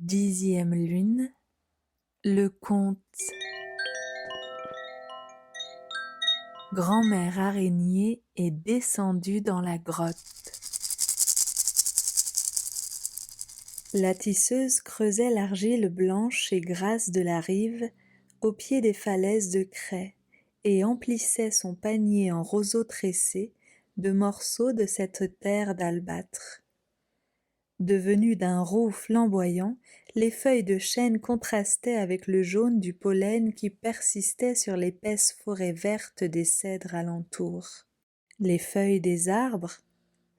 10e lune, le conte Grand-mère araignée est descendue dans la grotte. La tisseuse creusait l'argile blanche et grasse de la rive, au pied des falaises de craie, et emplissait son panier en roseaux tressés de morceaux de cette terre d'albâtre. Devenues d'un roux flamboyant, les feuilles de chêne contrastaient avec le jaune du pollen qui persistait sur l'épaisse forêt verte des cèdres alentour. Les feuilles des arbres,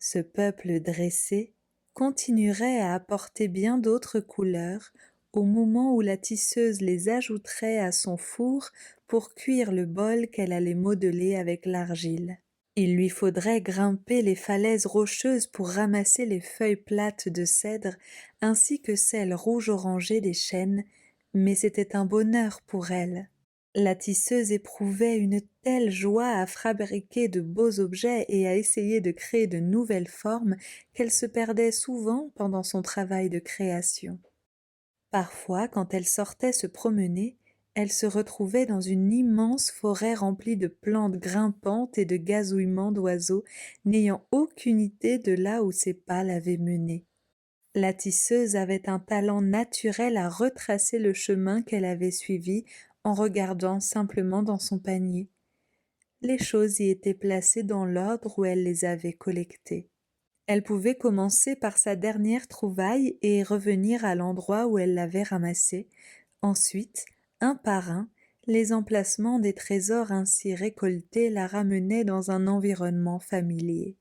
ce peuple dressé, continueraient à apporter bien d'autres couleurs au moment où la tisseuse les ajouterait à son four pour cuire le bol qu'elle allait modeler avec l'argile. Il lui faudrait grimper les falaises rocheuses pour ramasser les feuilles plates de cèdre ainsi que celles rouge-orangées des chênes, mais c'était un bonheur pour elle. La tisseuse éprouvait une telle joie à fabriquer de beaux objets et à essayer de créer de nouvelles formes qu'elle se perdait souvent pendant son travail de création. Parfois, quand elle sortait se promener, elle se retrouvait dans une immense forêt remplie de plantes grimpantes et de gazouillements d'oiseaux, n'ayant aucune idée de là où ses pas l'avaient menée. La tisseuse avait un talent naturel à retracer le chemin qu'elle avait suivi en regardant simplement dans son panier. Les choses y étaient placées dans l'ordre où elle les avait collectées. Elle pouvait commencer par sa dernière trouvaille et revenir à l'endroit où elle l'avait ramassée. Ensuite, un par un, les emplacements des trésors ainsi récoltés la ramenaient dans un environnement familier.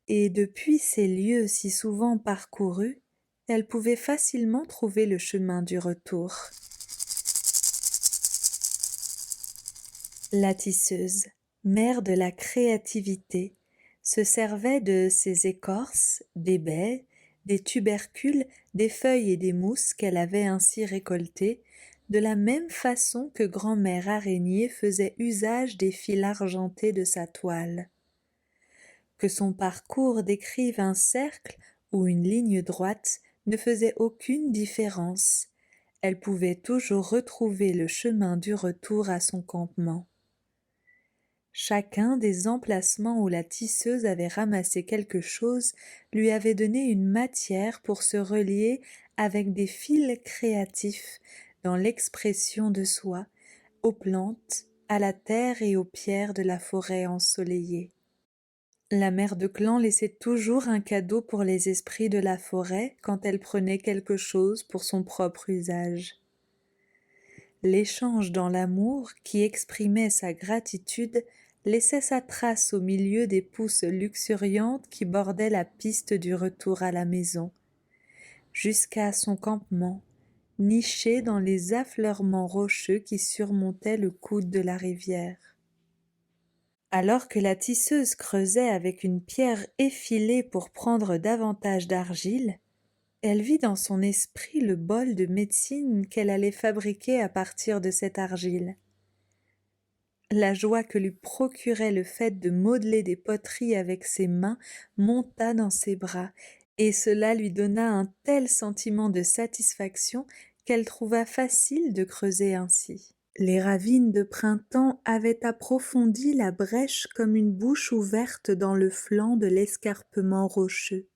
Et depuis ces lieux si souvent parcourus, elle pouvait facilement trouver le chemin du retour. La tisseuse, mère de la créativité, se servait de ces écorces, des baies, des tubercules, des feuilles et des mousses qu'elle avait ainsi récoltées, de la même façon que grand-mère araignée faisait usage des fils argentés de sa toile. Que son parcours décrive un cercle ou une ligne droite ne faisait aucune différence. Elle pouvait toujours retrouver le chemin du retour à son campement. Chacun des emplacements où la tisseuse avait ramassé quelque chose lui avait donné une matière pour se relier avec des fils créatifs dans l'expression de soi, aux plantes, à la terre et aux pierres de la forêt ensoleillée. La mère de clan laissait toujours un cadeau pour les esprits de la forêt quand elle prenait quelque chose pour son propre usage. L'échange dans l'amour, qui exprimait sa gratitude, laissait sa trace au milieu des pousses luxuriantes qui bordaient la piste du retour à la maison, jusqu'à son campement, niché dans les affleurements rocheux qui surmontaient le coude de la rivière. Alors que la tisseuse creusait avec une pierre effilée pour prendre davantage d'argile, elle vit dans son esprit le bol de médecine qu'elle allait fabriquer à partir de cette argile. La joie que lui procurait le fait de modeler des poteries avec ses mains monta dans ses bras, et cela lui donna un tel sentiment de satisfaction qu'elle trouva facile de creuser ainsi. Les ravines de printemps avaient approfondi la brèche comme une bouche ouverte dans le flanc de l'escarpement rocheux.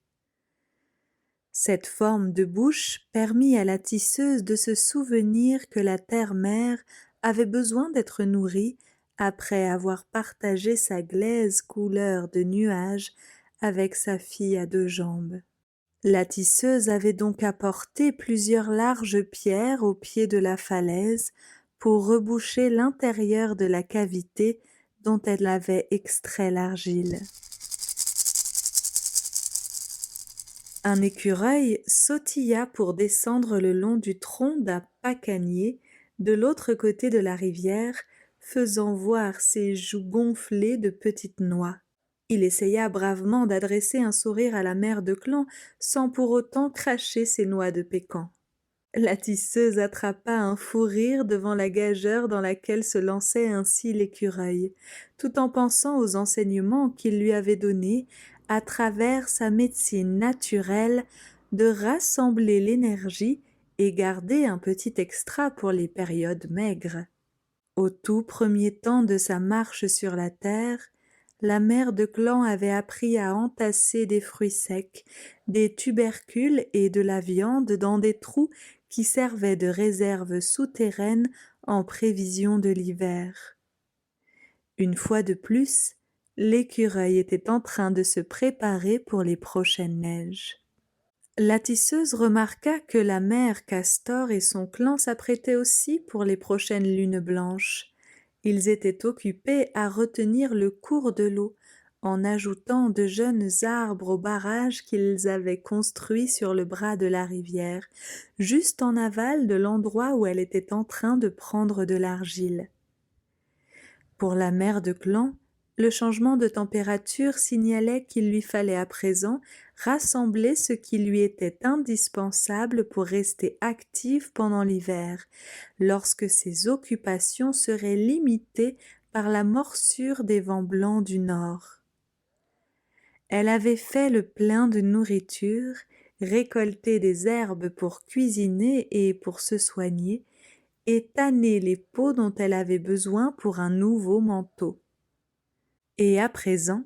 Cette forme de bouche permit à la tisseuse de se souvenir que la terre-mère avait besoin d'être nourrie après avoir partagé sa glaise couleur de nuage avec sa fille à deux jambes. La tisseuse avait donc apporté plusieurs larges pierres au pied de la falaise pour reboucher l'intérieur de la cavité dont elle avait extrait l'argile. Un écureuil sautilla pour descendre le long du tronc d'un pacanier de l'autre côté de la rivière, faisant voir ses joues gonflées de petites noix. Il essaya bravement d'adresser un sourire à la mère de clan sans pour autant cracher ses noix de pécan. La tisseuse attrapa un fou rire devant la gageure dans laquelle se lançait ainsi l'écureuil, tout en pensant aux enseignements qu'il lui avait donnés, à travers sa médecine naturelle, de rassembler l'énergie et garder un petit extra pour les périodes maigres. Au tout premier temps de sa marche sur la terre, la mère de clan avait appris à entasser des fruits secs, des tubercules et de la viande dans des trous qui servaient de réserve souterraine en prévision de l'hiver. Une fois de plus, l'écureuil était en train de se préparer pour les prochaines neiges. La tisseuse remarqua que la mère Castor et son clan s'apprêtaient aussi pour les prochaines lunes blanches. Ils étaient occupés à retenir le cours de l'eau, en ajoutant de jeunes arbres au barrage qu'ils avaient construit sur le bras de la rivière, juste en aval de l'endroit où elle était en train de prendre de l'argile. Pour la mère de clan, le changement de température signalait qu'il lui fallait à présent rassembler ce qui lui était indispensable pour rester active pendant l'hiver, lorsque ses occupations seraient limitées par la morsure des vents blancs du nord. Elle avait fait le plein de nourriture, récolté des herbes pour cuisiner et pour se soigner, et tanné les peaux dont elle avait besoin pour un nouveau manteau. Et à présent,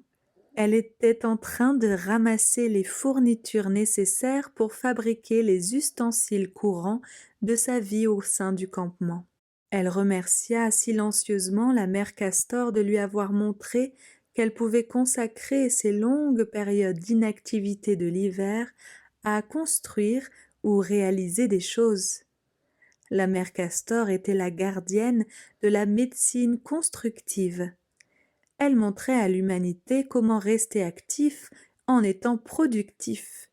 elle était en train de ramasser les fournitures nécessaires pour fabriquer les ustensiles courants de sa vie au sein du campement. Elle remercia silencieusement la mère Castor de lui avoir montré qu'elle pouvait consacrer ces longues périodes d'inactivité de l'hiver à construire ou réaliser des choses. La mère Castor était la gardienne de la médecine constructive. Elle montrait à l'humanité comment rester actif en étant productif,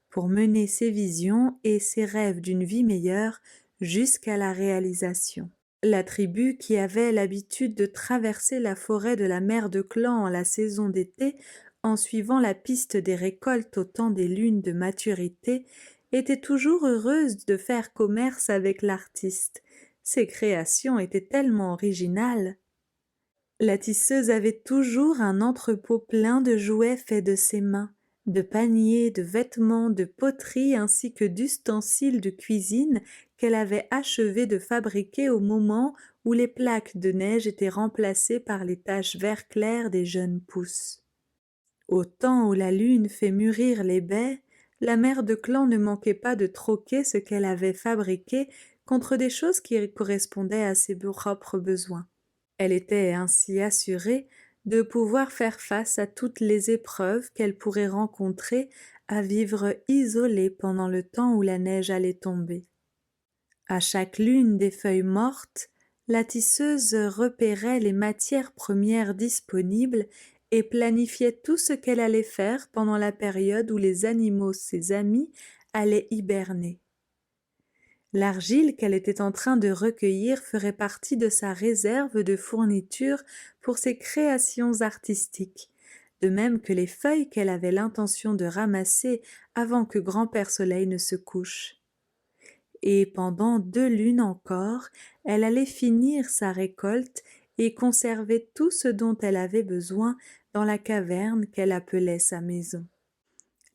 pour mener ses visions et ses rêves d'une vie meilleure jusqu'à la réalisation. La tribu qui avait l'habitude de traverser la forêt de la mer de Clan en la saison d'été, en suivant la piste des récoltes au temps des lunes de maturité, était toujours heureuse de faire commerce avec l'artiste. Ses créations étaient tellement originales. La tisseuse avait toujours un entrepôt plein de jouets faits de ses mains, de paniers, de vêtements, de poteries ainsi que d'ustensiles de cuisine qu'elle avait achevé de fabriquer au moment où les plaques de neige étaient remplacées par les taches vert clair des jeunes pousses. Au temps où la lune fait mûrir les baies, la mère de clan ne manquait pas de troquer ce qu'elle avait fabriqué contre des choses qui correspondaient à ses propres besoins. Elle était ainsi assurée de pouvoir faire face à toutes les épreuves qu'elle pourrait rencontrer à vivre isolée pendant le temps où la neige allait tomber. À chaque lune des feuilles mortes, la tisseuse repérait les matières premières disponibles et planifiait tout ce qu'elle allait faire pendant la période où les animaux, ses amis, allaient hiberner. L'argile qu'elle était en train de recueillir ferait partie de sa réserve de fournitures pour ses créations artistiques, de même que les feuilles qu'elle avait l'intention de ramasser avant que Grand-Père Soleil ne se couche. Et pendant 2 lunes encore, elle allait finir sa récolte et conserver tout ce dont elle avait besoin dans la caverne qu'elle appelait sa maison.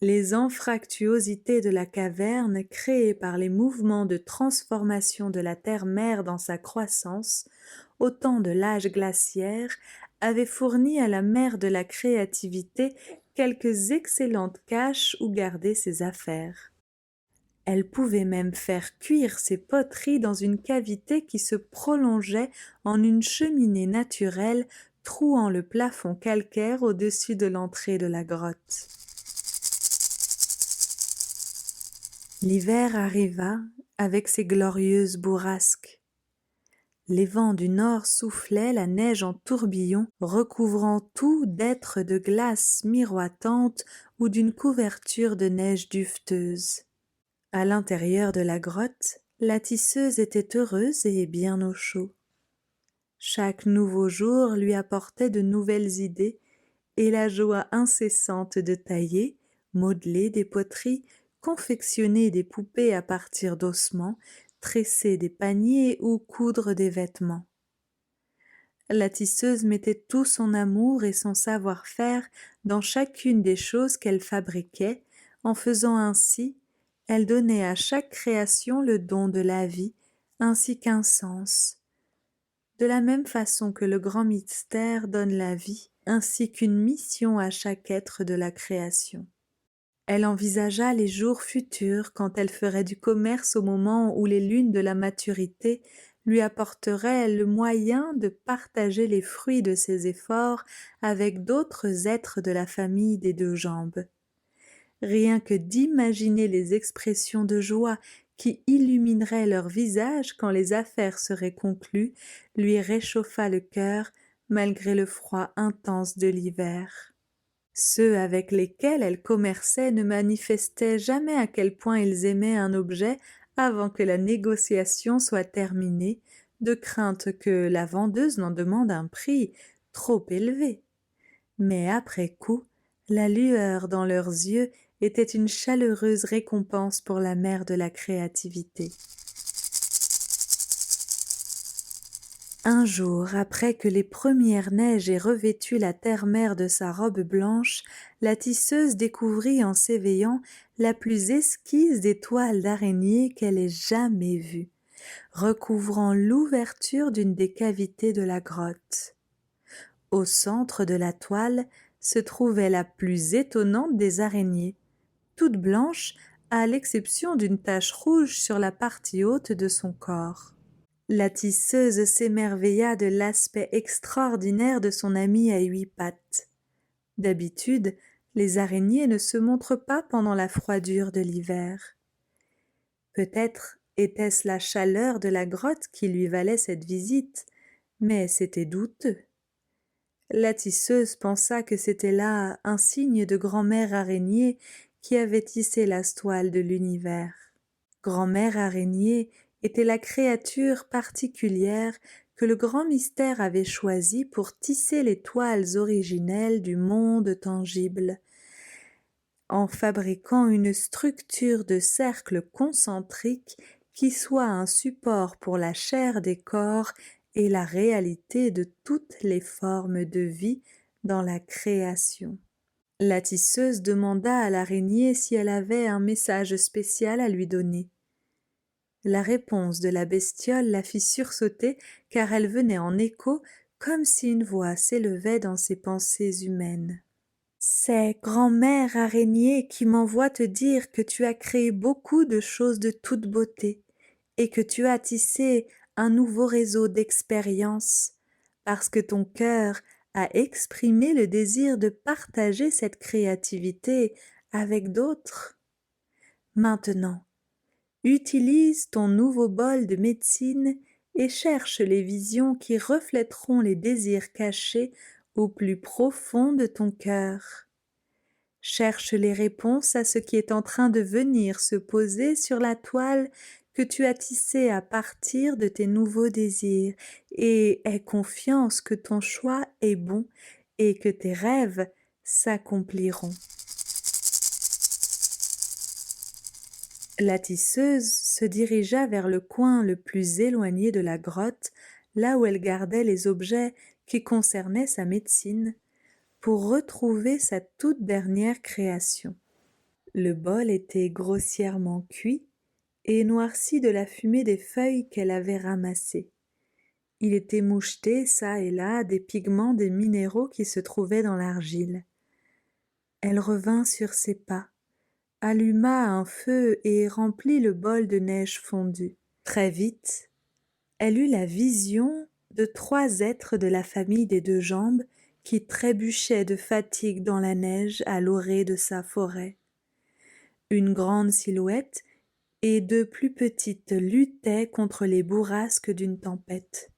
Les anfractuosités de la caverne, créées par les mouvements de transformation de la terre-mère dans sa croissance, au temps de l'âge glaciaire, avaient fourni à la mère de la créativité quelques excellentes caches où garder ses affaires. Elle pouvait même faire cuire ses poteries dans une cavité qui se prolongeait en une cheminée naturelle trouant le plafond calcaire au-dessus de l'entrée de la grotte. L'hiver arriva avec ses glorieuses bourrasques. Les vents du nord soufflaient la neige en tourbillons, recouvrant tout d'êtres de glace miroitante ou d'une couverture de neige duveteuse. À l'intérieur de la grotte, la tisseuse était heureuse et bien au chaud. Chaque nouveau jour lui apportait de nouvelles idées et la joie incessante de tailler, modeler des poteries, confectionner des poupées à partir d'ossements, tresser des paniers ou coudre des vêtements. La tisseuse mettait tout son amour et son savoir-faire dans chacune des choses qu'elle fabriquait, en faisant ainsi, elle donnait à chaque création le don de la vie ainsi qu'un sens. De la même façon que le grand mystère donne la vie ainsi qu'une mission à chaque être de la création. Elle envisagea les jours futurs quand elle ferait du commerce au moment où les lunes de la maturité lui apporteraient le moyen de partager les fruits de ses efforts avec d'autres êtres de la famille des deux jambes. Rien que d'imaginer les expressions de joie qui illumineraient leurs visages quand les affaires seraient conclues lui réchauffa le cœur malgré le froid intense de l'hiver. Ceux avec lesquels elle commerçait ne manifestaient jamais à quel point ils aimaient un objet avant que la négociation soit terminée, de crainte que la vendeuse n'en demande un prix trop élevé. Mais après coup, la lueur dans leurs yeux était une chaleureuse récompense pour la mère de la créativité. Un jour, après que les premières neiges aient revêtu la terre-mère de sa robe blanche, la tisseuse découvrit en s'éveillant la plus exquise des toiles d'araignée qu'elle ait jamais vues, recouvrant l'ouverture d'une des cavités de la grotte. Au centre de la toile se trouvait la plus étonnante des araignées, toute blanche à l'exception d'une tache rouge sur la partie haute de son corps. La tisseuse s'émerveilla de l'aspect extraordinaire de son amie à 8 pattes. D'habitude, les araignées ne se montrent pas pendant la froidure de l'hiver. Peut-être était-ce la chaleur de la grotte qui lui valait cette visite, mais c'était douteux. La tisseuse pensa que c'était là un signe de grand-mère araignée qui avait tissé la toile de l'univers. Grand-mère araignée était la créature particulière que le grand mystère avait choisie pour tisser les toiles originelles du monde tangible, en fabriquant une structure de cercle concentrique qui soit un support pour la chair des corps et la réalité de toutes les formes de vie dans la création. La tisseuse demanda à l'araignée si elle avait un message spécial à lui donner. La réponse de la bestiole la fit sursauter car elle venait en écho comme si une voix s'élevait dans ses pensées humaines. « C'est grand-mère araignée qui m'envoie te dire que tu as créé beaucoup de choses de toute beauté et que tu as tissé un nouveau réseau d'expériences parce que ton cœur a exprimé le désir de partager cette créativité avec d'autres. Maintenant, utilise ton nouveau bol de médecine et cherche les visions qui reflèteront les désirs cachés au plus profond de ton cœur. Cherche les réponses à ce qui est en train de venir se poser sur la toile que tu as tissée à partir de tes nouveaux désirs et aie confiance que ton choix est bon et que tes rêves s'accompliront. La tisseuse se dirigea vers le coin le plus éloigné de la grotte, là où elle gardait les objets qui concernaient sa médecine, pour retrouver sa toute dernière création. Le bol était grossièrement cuit et noirci de la fumée des feuilles qu'elle avait ramassées. Il était moucheté çà et là des pigments des minéraux qui se trouvaient dans l'argile. Elle revint sur ses pas, alluma un feu et remplit le bol de neige fondue. Très vite, elle eut la vision de 3 êtres de la famille des deux jambes qui trébuchaient de fatigue dans la neige à l'orée de sa forêt. Une grande silhouette et 2 plus petites luttaient contre les bourrasques d'une tempête.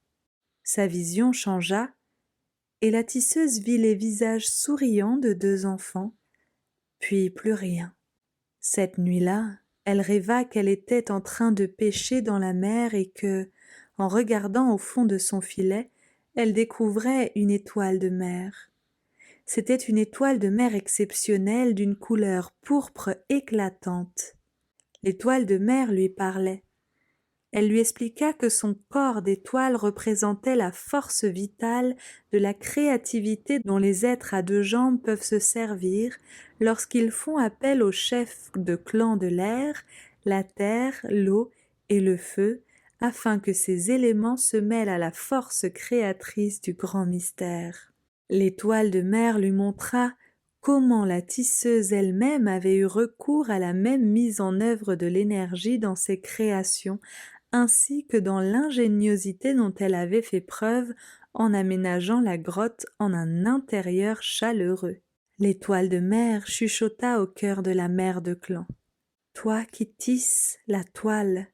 Sa vision changea et la tisseuse vit les visages souriants de 2 enfants, puis plus rien. Cette nuit-là, elle rêva qu'elle était en train de pêcher dans la mer et que, en regardant au fond de son filet, elle découvrait une étoile de mer. C'était une étoile de mer exceptionnelle d'une couleur pourpre éclatante. L'étoile de mer lui parlait. Elle lui expliqua que son corps d'étoile représentait la force vitale de la créativité dont les êtres à deux jambes peuvent se servir lorsqu'ils font appel aux chefs de clan de l'air, la terre, l'eau et le feu, afin que ces éléments se mêlent à la force créatrice du grand mystère. L'étoile de mer lui montra comment la tisseuse elle-même avait eu recours à la même mise en œuvre de l'énergie dans ses créations, ainsi que dans l'ingéniosité dont elle avait fait preuve en aménageant la grotte en un intérieur chaleureux. L'étoile de mer chuchota au cœur de la mère de clan. « Toi qui tisses la toile,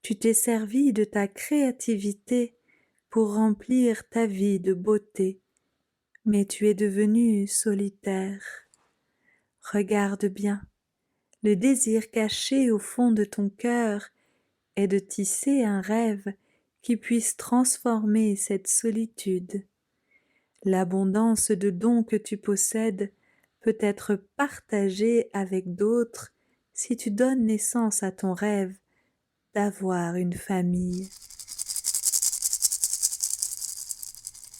tu t'es servi de ta créativité pour remplir ta vie de beauté, mais tu es devenu solitaire. Regarde bien, le désir caché au fond de ton cœur est de tisser un rêve qui puisse transformer cette solitude. L'abondance de dons que tu possèdes peut être partagée avec d'autres si tu donnes naissance à ton rêve d'avoir une famille. »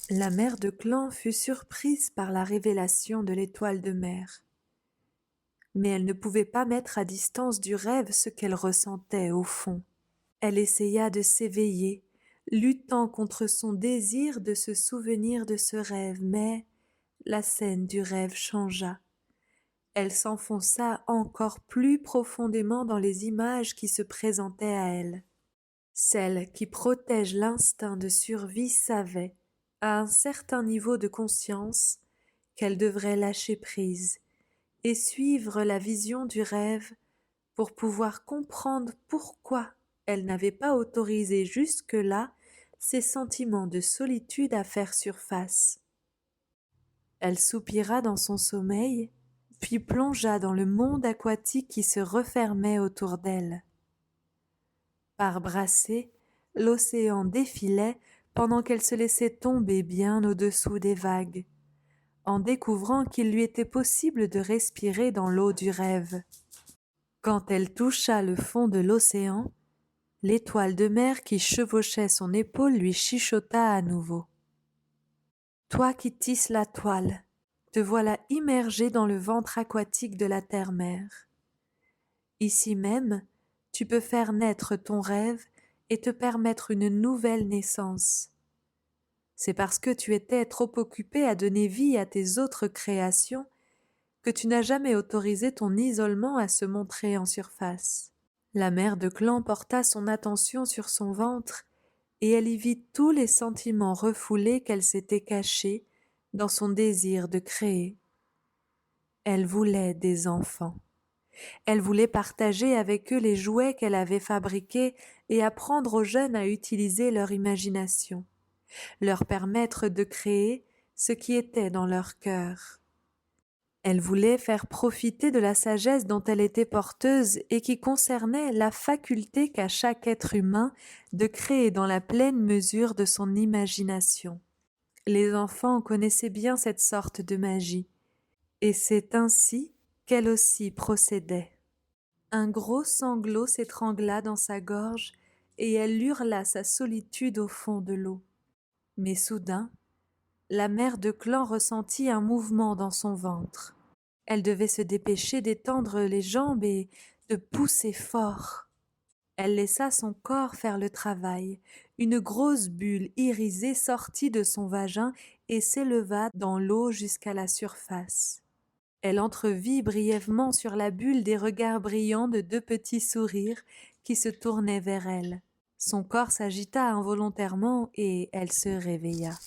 La mère de clan fut surprise par la révélation de l'étoile de mer. Mais elle ne pouvait pas mettre à distance du rêve ce qu'elle ressentait au fond. Elle essaya de s'éveiller, luttant contre son désir de se souvenir de ce rêve, mais la scène du rêve changea. Elle s'enfonça encore plus profondément dans les images qui se présentaient à elle. Celle qui protège l'instinct de survie savait, à un certain niveau de conscience, qu'elle devrait lâcher prise et suivre la vision du rêve pour pouvoir comprendre pourquoi elle n'avait pas autorisé jusque-là ses sentiments de solitude à faire surface. Elle soupira dans son sommeil, puis plongea dans le monde aquatique qui se refermait autour d'elle. Par brassées, l'océan défilait pendant qu'elle se laissait tomber bien au-dessous des vagues, en découvrant qu'il lui était possible de respirer dans l'eau du rêve. Quand elle toucha le fond de l'océan, l'étoile de mer qui chevauchait son épaule lui chuchota à nouveau. « Toi qui tisses la toile, te voilà immergé dans le ventre aquatique de la terre-mère. Ici même, tu peux faire naître ton rêve et te permettre une nouvelle naissance. C'est parce que tu étais trop occupé à donner vie à tes autres créations que tu n'as jamais autorisé ton isolement à se montrer en surface. » La mère de clan porta son attention sur son ventre et elle y vit tous les sentiments refoulés qu'elle s'était cachés dans son désir de créer. Elle voulait des enfants. Elle voulait partager avec eux les jouets qu'elle avait fabriqués et apprendre aux jeunes à utiliser leur imagination, leur permettre de créer ce qui était dans leur cœur. Elle voulait faire profiter de la sagesse dont elle était porteuse et qui concernait la faculté qu'a chaque être humain de créer dans la pleine mesure de son imagination. Les enfants connaissaient bien cette sorte de magie, et c'est ainsi qu'elle aussi procédait. Un gros sanglot s'étrangla dans sa gorge et elle hurla sa solitude au fond de l'eau. Mais soudain, la mère de clan ressentit un mouvement dans son ventre. Elle devait se dépêcher d'étendre les jambes et de pousser fort. Elle laissa son corps faire le travail. Une grosse bulle irisée sortit de son vagin et s'éleva dans l'eau jusqu'à la surface. Elle entrevit brièvement sur la bulle des regards brillants de deux petits sourires qui se tournaient vers elle. Son corps s'agita involontairement et elle se réveilla.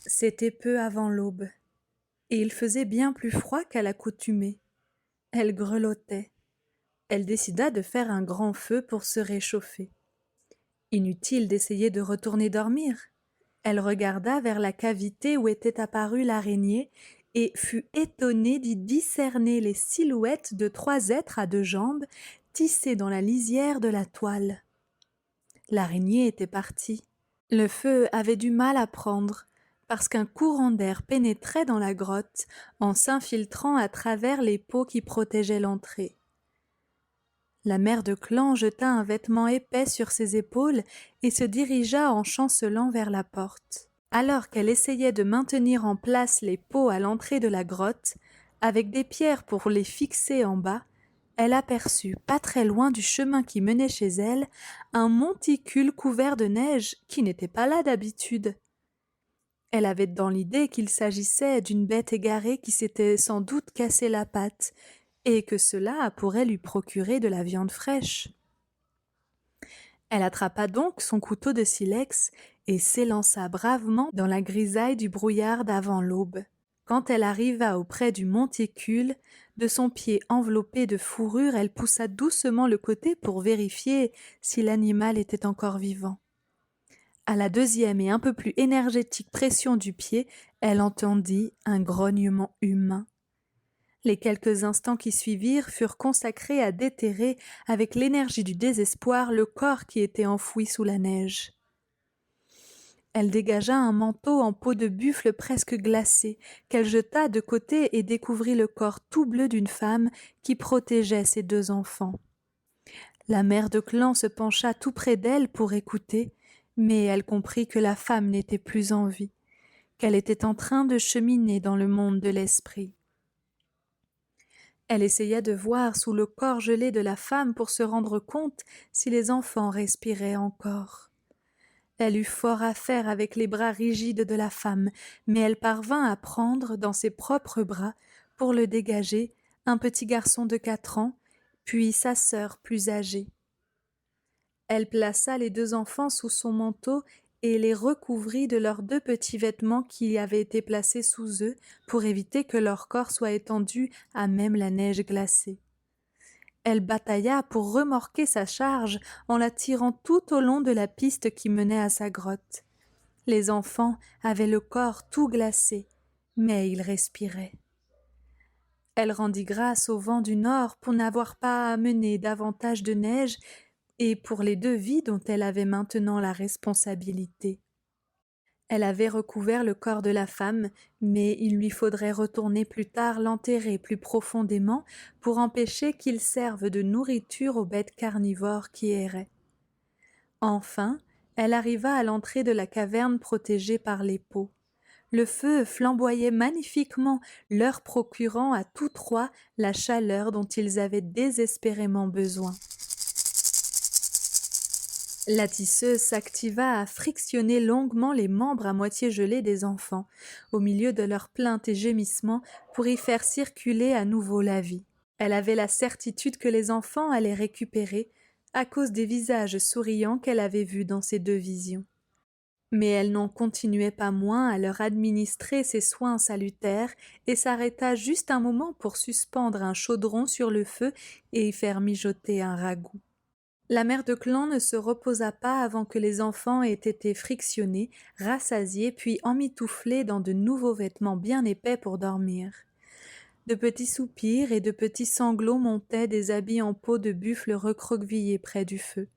C'était peu avant l'aube, et il faisait bien plus froid qu'à l'accoutumée. Elle grelottait. Elle décida de faire un grand feu pour se réchauffer. Inutile d'essayer de retourner dormir. Elle regarda vers la cavité où était apparue l'araignée et fut étonnée d'y discerner les silhouettes de 3 êtres à 2 jambes tissés dans la lisière de la toile. L'araignée était partie. Le feu avait du mal à prendre parce qu'un courant d'air pénétrait dans la grotte en s'infiltrant à travers les pots qui protégeaient l'entrée. La mère de clan jeta un vêtement épais sur ses épaules et se dirigea en chancelant vers la porte. Alors qu'elle essayait de maintenir en place les pots à l'entrée de la grotte, avec des pierres pour les fixer en bas, elle aperçut, pas très loin du chemin qui menait chez elle, un monticule couvert de neige qui n'était pas là d'habitude. Elle avait dans l'idée qu'il s'agissait d'une bête égarée qui s'était sans doute cassé la patte, et que cela pourrait lui procurer de la viande fraîche. Elle attrapa donc son couteau de silex et s'élança bravement dans la grisaille du brouillard d'avant l'aube. Quand elle arriva auprès du monticule, de son pied enveloppé de fourrure, elle poussa doucement le côté pour vérifier si l'animal était encore vivant. À la deuxième et un peu plus énergétique pression du pied, elle entendit un grognement humain. Les quelques instants qui suivirent furent consacrés à déterrer, avec l'énergie du désespoir, le corps qui était enfoui sous la neige. Elle dégagea un manteau en peau de buffle presque glacé, qu'elle jeta de côté et découvrit le corps tout bleu d'une femme qui protégeait ses 2 enfants. La mère de clan se pencha tout près d'elle pour écouter, mais elle comprit que la femme n'était plus en vie, qu'elle était en train de cheminer dans le monde de l'esprit. Elle essaya de voir sous le corps gelé de la femme pour se rendre compte si les enfants respiraient encore. Elle eut fort à faire avec les bras rigides de la femme, mais elle parvint à prendre dans ses propres bras, pour le dégager, un petit garçon de 4 ans, puis sa sœur plus âgée. Elle plaça les 2 enfants sous son manteau et les recouvrit de leurs 2 petits vêtements qui avaient été placés sous eux pour éviter que leur corps soit étendu à même la neige glacée. Elle batailla pour remorquer sa charge en la tirant tout au long de la piste qui menait à sa grotte. Les enfants avaient le corps tout glacé, mais ils respiraient. Elle rendit grâce au vent du nord pour n'avoir pas amené davantage de neige et pour les 2 vies dont elle avait maintenant la responsabilité. Elle avait recouvert le corps de la femme, mais il lui faudrait retourner plus tard l'enterrer plus profondément pour empêcher qu'il serve de nourriture aux bêtes carnivores qui erraient. Enfin, elle arriva à l'entrée de la caverne protégée par les pots. Le feu flamboyait magnifiquement, leur procurant à tous 3 la chaleur dont ils avaient désespérément besoin. La tisseuse s'activa à frictionner longuement les membres à moitié gelés des enfants, au milieu de leurs plaintes et gémissements, pour y faire circuler à nouveau la vie. Elle avait la certitude que les enfants allaient récupérer, à cause des visages souriants qu'elle avait vus dans ces 2 visions. Mais elle n'en continuait pas moins à leur administrer ces soins salutaires et s'arrêta juste un moment pour suspendre un chaudron sur le feu et y faire mijoter un ragoût. La mère de clan ne se reposa pas avant que les enfants aient été frictionnés, rassasiés, puis emmitouflés dans de nouveaux vêtements bien épais pour dormir. De petits soupirs et de petits sanglots montaient des habits en peau de buffle recroquevillés près du feu.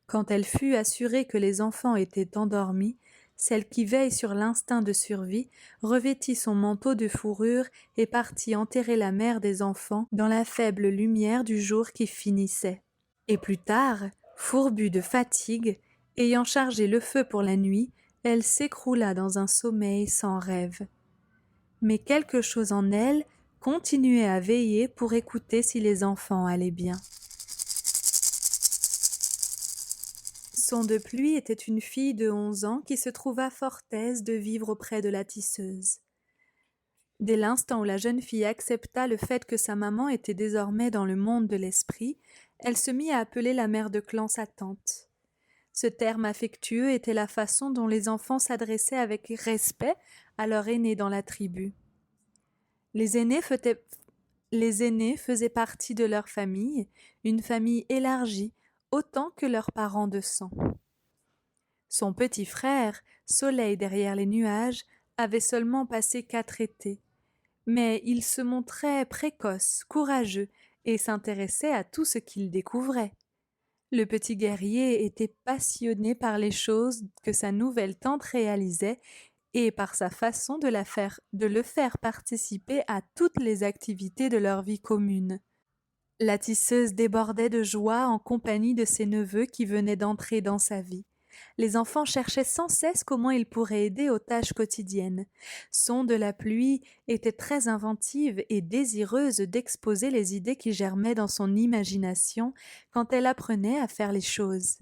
Quand elle fut assurée que les enfants étaient endormis, celle qui veille sur l'instinct de survie revêtit son manteau de fourrure et partit enterrer la mère des enfants dans la faible lumière du jour qui finissait. Et plus tard, fourbue de fatigue, ayant chargé le feu pour la nuit, elle s'écroula dans un sommeil sans rêve. Mais quelque chose en elle continuait à veiller pour écouter si les enfants allaient bien. Son de pluie était une fille de 11 ans qui se trouva fort aise de vivre auprès de la tisseuse. Dès l'instant où la jeune fille accepta le fait que sa maman était désormais dans le monde de l'esprit, elle se mit à appeler la mère de clan sa tante. Ce terme affectueux était la façon dont les enfants s'adressaient avec respect à leur aîné dans la tribu. Les aînés faisaient partie de leur famille, une famille élargie, autant que leurs parents de sang. Son petit frère, Soleil derrière les nuages, avait seulement passé 4 étés, mais il se montrait précoce, courageux, et s'intéressait à tout ce qu'il découvrait. Le petit guerrier était passionné par les choses que sa nouvelle tante réalisait et par sa façon de le faire participer à toutes les activités de leur vie commune. La tisseuse débordait de joie en compagnie de ses neveux qui venaient d'entrer dans sa vie. Les enfants cherchaient sans cesse comment ils pourraient aider aux tâches quotidiennes. Son de la pluie était très inventive et désireuse d'exposer les idées qui germaient dans son imagination quand elle apprenait à faire les choses.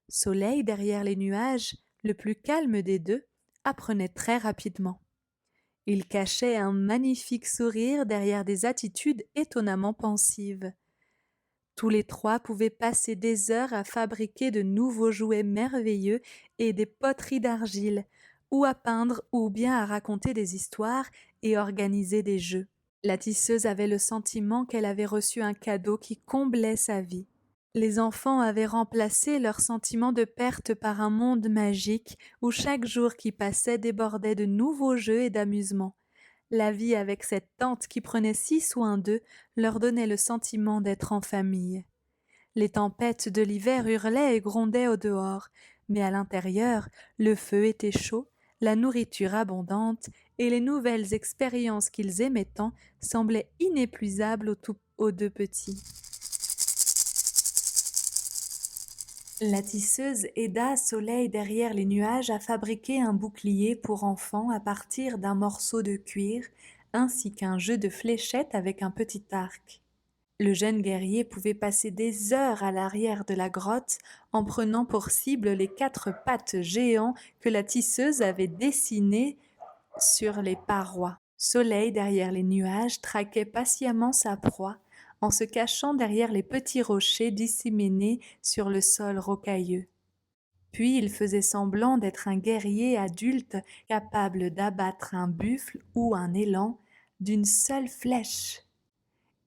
Soleil derrière les nuages, le plus calme des deux, apprenait très rapidement. Il cachait un magnifique sourire derrière des attitudes étonnamment pensives. Tous les trois pouvaient passer des heures à fabriquer de nouveaux jouets merveilleux et des poteries d'argile, ou à peindre ou bien à raconter des histoires et organiser des jeux. La tisseuse avait le sentiment qu'elle avait reçu un cadeau qui comblait sa vie. Les enfants avaient remplacé leur sentiment de perte par un monde magique où chaque jour qui passait débordait de nouveaux jeux et d'amusements. La vie avec cette tante qui prenait si soin d'eux leur donnait le sentiment d'être en famille. Les tempêtes de l'hiver hurlaient et grondaient au dehors, mais à l'intérieur, le feu était chaud, la nourriture abondante, et les nouvelles expériences qu'ils aimaient tant semblaient inépuisables aux deux petits. La tisseuse aida Soleil derrière les nuages à fabriquer un bouclier pour enfants à partir d'un morceau de cuir, ainsi qu'un jeu de fléchettes avec un petit arc. Le jeune guerrier pouvait passer des heures à l'arrière de la grotte en prenant pour cible les 4 pattes géants que la tisseuse avait dessinées sur les parois. Soleil derrière les nuages traquait patiemment sa proie en se cachant derrière les petits rochers disséminés sur le sol rocailleux. Puis il faisait semblant d'être un guerrier adulte capable d'abattre un buffle ou un élan d'une seule flèche.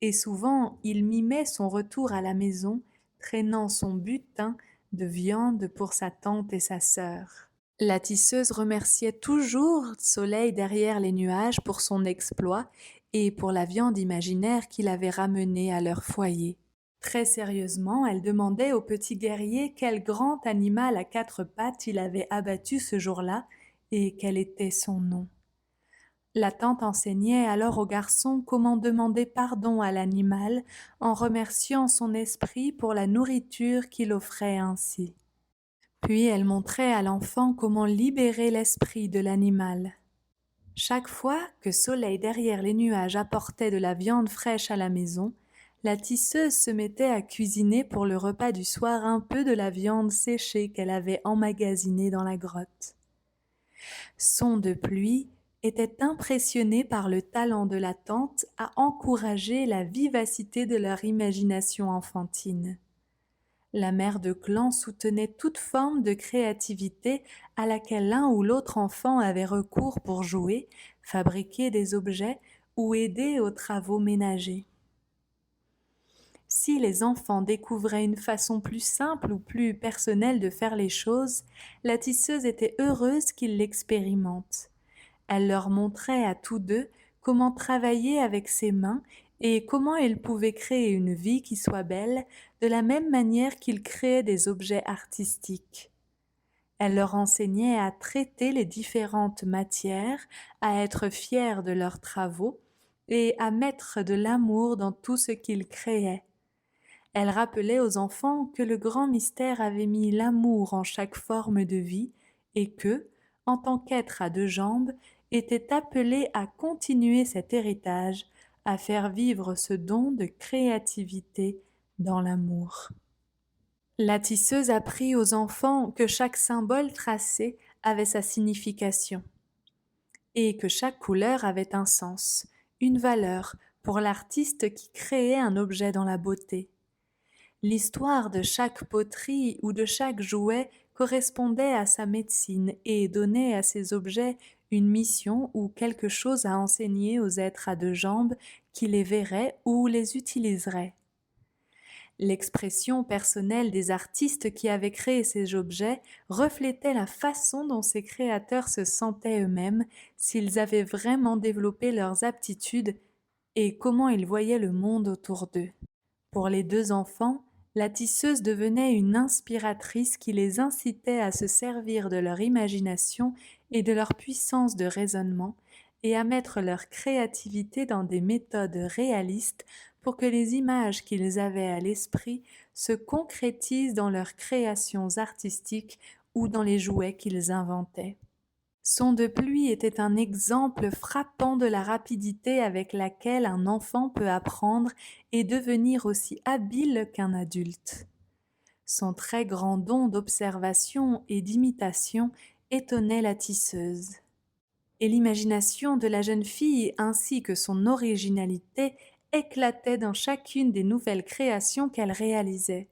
Et souvent il mimait son retour à la maison, traînant son butin de viande pour sa tante et sa sœur. La tisseuse remerciait toujours Soleil derrière les nuages pour son exploit et pour la viande imaginaire qu'il avait ramenée à leur foyer. Très sérieusement, elle demandait au petit guerrier quel grand animal à 4 pattes il avait abattu ce jour-là et quel était son nom. La tante enseignait alors au garçon comment demander pardon à l'animal en remerciant son esprit pour la nourriture qu'il offrait ainsi. Puis elle montrait à l'enfant comment libérer l'esprit de l'animal. Chaque fois que Soleil derrière les nuages apportait de la viande fraîche à la maison, la tisseuse se mettait à cuisiner pour le repas du soir un peu de la viande séchée qu'elle avait emmagasinée dans la grotte. Son de pluie était impressionné par le talent de la tante à encourager la vivacité de leur imagination enfantine. La mère de clan soutenait toute forme de créativité à laquelle l'un ou l'autre enfant avait recours pour jouer, fabriquer des objets ou aider aux travaux ménagers. Si les enfants découvraient une façon plus simple ou plus personnelle de faire les choses, la tisseuse était heureuse qu'ils l'expérimentent. Elle leur montrait à tous deux comment travailler avec ses mains et comment ils pouvaient créer une vie qui soit belle de la même manière qu'ils créaient des objets artistiques. Elle leur enseignait à traiter les différentes matières, à être fiers de leurs travaux et à mettre de l'amour dans tout ce qu'ils créaient. Elle rappelait aux enfants que le grand mystère avait mis l'amour en chaque forme de vie et que, en tant qu'être à 2 jambes, était appelé à continuer cet héritage, à faire vivre ce don de créativité dans l'amour. La tisseuse apprit aux enfants que chaque symbole tracé avait sa signification et que chaque couleur avait un sens, une valeur pour l'artiste qui créait un objet dans la beauté. L'histoire de chaque poterie ou de chaque jouet correspondait à sa médecine et donnait à ces objets une mission ou quelque chose à enseigner aux êtres à 2 jambes qui les verraient ou les utiliseraient. L'expression personnelle des artistes qui avaient créé ces objets reflétait la façon dont ces créateurs se sentaient eux-mêmes, s'ils avaient vraiment développé leurs aptitudes et comment ils voyaient le monde autour d'eux. Pour les 2 enfants, la tisseuse devenait une inspiratrice qui les incitait à se servir de leur imagination et de leur puissance de raisonnement et à mettre leur créativité dans des méthodes réalistes pour que les images qu'ils avaient à l'esprit se concrétisent dans leurs créations artistiques ou dans les jouets qu'ils inventaient. Son de pluie était un exemple frappant de la rapidité avec laquelle un enfant peut apprendre et devenir aussi habile qu'un adulte. Son très grand don d'observation et d'imitation étonnait la tisseuse. Et l'imagination de la jeune fille ainsi que son originalité éclataient dans chacune des nouvelles créations qu'elle réalisait.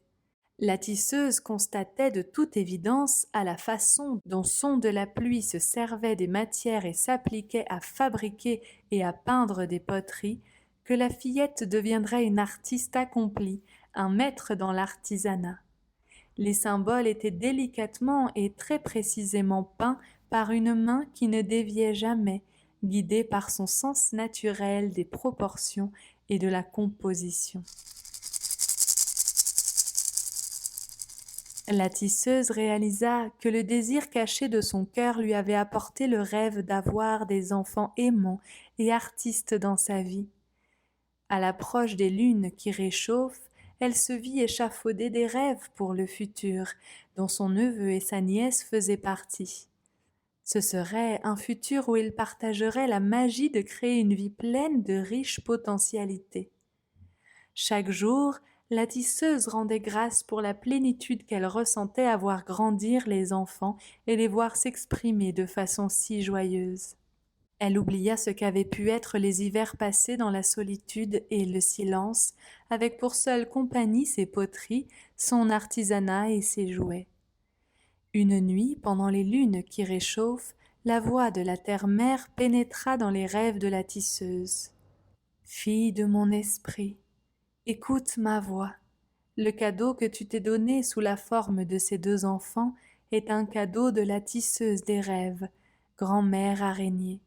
La tisseuse constatait de toute évidence, à la façon dont Son de la pluie se servait des matières et s'appliquait à fabriquer et à peindre des poteries, que la fillette deviendrait une artiste accomplie, un maître dans l'artisanat. Les symboles étaient délicatement et très précisément peints par une main qui ne déviait jamais, guidée par son sens naturel des proportions et de la composition. La tisseuse réalisa que le désir caché de son cœur lui avait apporté le rêve d'avoir des enfants aimants et artistes dans sa vie. À l'approche des lunes qui réchauffent, elle se vit échafauder des rêves pour le futur, dont son neveu et sa nièce faisaient partie. Ce serait un futur où ils partageraient la magie de créer une vie pleine de riches potentialités. Chaque jour, la tisseuse rendait grâce pour la plénitude qu'elle ressentait à voir grandir les enfants et les voir s'exprimer de façon si joyeuse. Elle oublia ce qu'avaient pu être les hivers passés dans la solitude et le silence, avec pour seule compagnie ses poteries, son artisanat et ses jouets. Une nuit, pendant les lunes qui réchauffent, la voix de la terre-mère pénétra dans les rêves de la tisseuse. « Fille de mon esprit, écoute ma voix. Le cadeau que tu t'es donné sous la forme de ces deux enfants est un cadeau de la tisseuse des rêves, grand-mère araignée.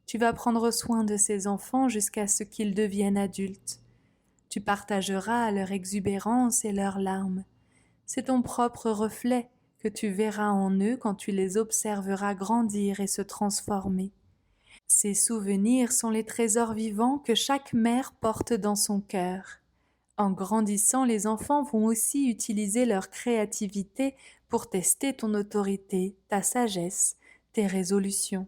Tu vas prendre soin de ces enfants jusqu'à ce qu'ils deviennent adultes. Tu partageras leur exubérance et leurs larmes. C'est ton propre reflet que tu verras en eux quand tu les observeras grandir et se transformer. Ces souvenirs sont les trésors vivants que chaque mère porte dans son cœur. En grandissant, les enfants vont aussi utiliser leur créativité pour tester ton autorité, ta sagesse, tes résolutions.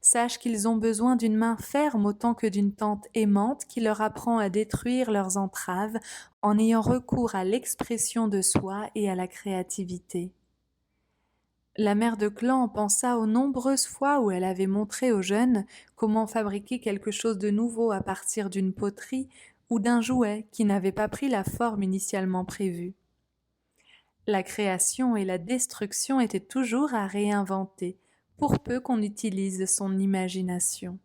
Sache qu'ils ont besoin d'une main ferme autant que d'une tante aimante qui leur apprend à détruire leurs entraves en ayant recours à l'expression de soi et à la créativité. La mère de clan pensa aux nombreuses fois où elle avait montré aux jeunes comment fabriquer quelque chose de nouveau à partir d'une poterie ou d'un jouet qui n'avait pas pris la forme initialement prévue. La création et la destruction étaient toujours à réinventer, pour peu qu'on utilise son imagination.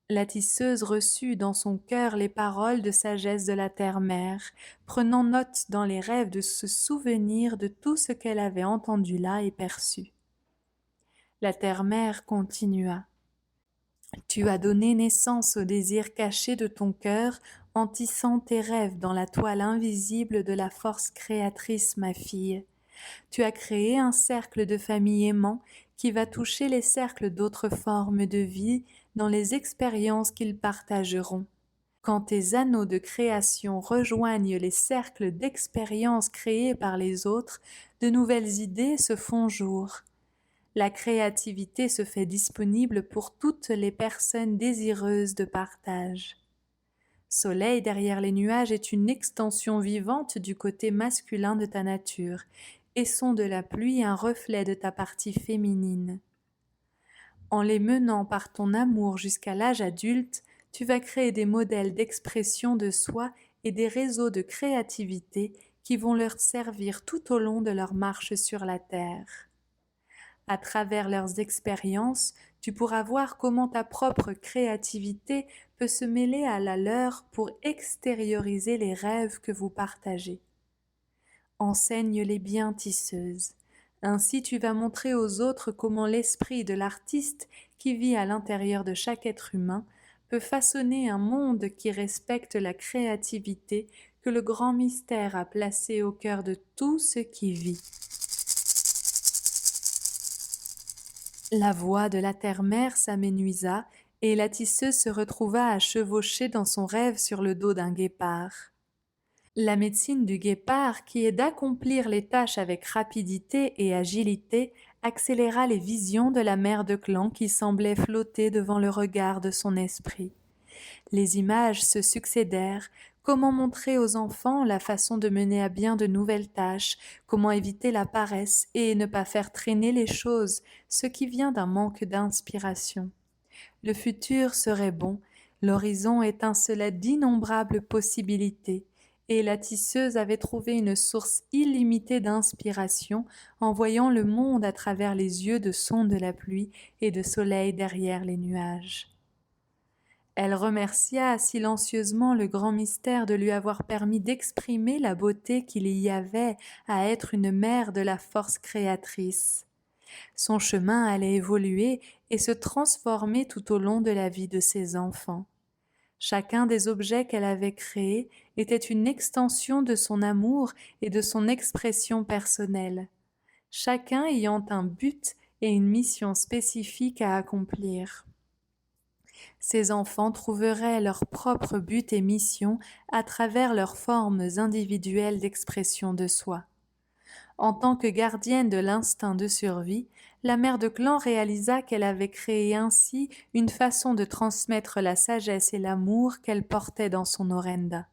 La tisseuse reçut dans son cœur les paroles de sagesse de la terre-mère, prenant note dans les rêves de se souvenir de tout ce qu'elle avait entendu là et perçu. La terre-mère continua. « Tu as donné naissance au désir caché de ton cœur en tissant tes rêves dans la toile invisible de la force créatrice, ma fille. Tu as créé un cercle de famille aimant qui va toucher les cercles d'autres formes de vie dans les expériences qu'ils partageront. Quand tes anneaux de création rejoignent les cercles d'expériences créés par les autres, de nouvelles idées se font jour. La créativité se fait disponible pour toutes les personnes désireuses de partage. Soleil derrière les nuages est une extension vivante du côté masculin de ta nature, et Son de la pluie un reflet de ta partie féminine. En les menant par ton amour jusqu'à l'âge adulte, tu vas créer des modèles d'expression de soi et des réseaux de créativité qui vont leur servir tout au long de leur marche sur la terre. À travers leurs expériences, tu pourras voir comment ta propre créativité peut se mêler à la leur pour extérioriser les rêves que vous partagez. Enseigne-les bien, tisseuse. Ainsi tu vas montrer aux autres comment l'esprit de l'artiste qui vit à l'intérieur de chaque être humain peut façonner un monde qui respecte la créativité que le grand mystère a placée au cœur de tout ce qui vit. La voix de la terre-mère s'amenuisa et la tisseuse se retrouva à chevaucher dans son rêve sur le dos d'un guépard. La médecine du guépard, qui est d'accomplir les tâches avec rapidité et agilité, accéléra les visions de la mère de clan qui semblait flotter devant le regard de son esprit. Les images se succédèrent, comment montrer aux enfants la façon de mener à bien de nouvelles tâches, comment éviter la paresse et ne pas faire traîner les choses, ce qui vient d'un manque d'inspiration. Le futur serait bon, l'horizon étincelait d'innombrables possibilités, et la tisseuse avait trouvé une source illimitée d'inspiration en voyant le monde à travers les yeux de son de la pluie et de soleil derrière les nuages. Elle remercia silencieusement le grand mystère de lui avoir permis d'exprimer la beauté qu'il y avait à être une mère de la force créatrice. Son chemin allait évoluer et se transformer tout au long de la vie de ses enfants. Chacun des objets qu'elle avait créés était une extension de son amour et de son expression personnelle, chacun ayant un but et une mission spécifique à accomplir. Ces enfants trouveraient leur propre but et mission à travers leurs formes individuelles d'expression de soi. En tant que gardienne de l'instinct de survie, la mère de clan réalisa qu'elle avait créé ainsi une façon de transmettre la sagesse et l'amour qu'elle portait dans son orenda.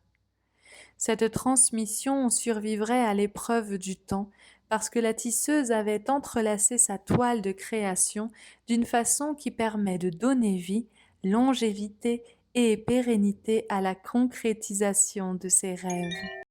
Cette transmission survivrait à l'épreuve du temps parce que la tisseuse avait entrelacé sa toile de création d'une façon qui permet de donner vie, longévité et pérennité à la concrétisation de ses rêves.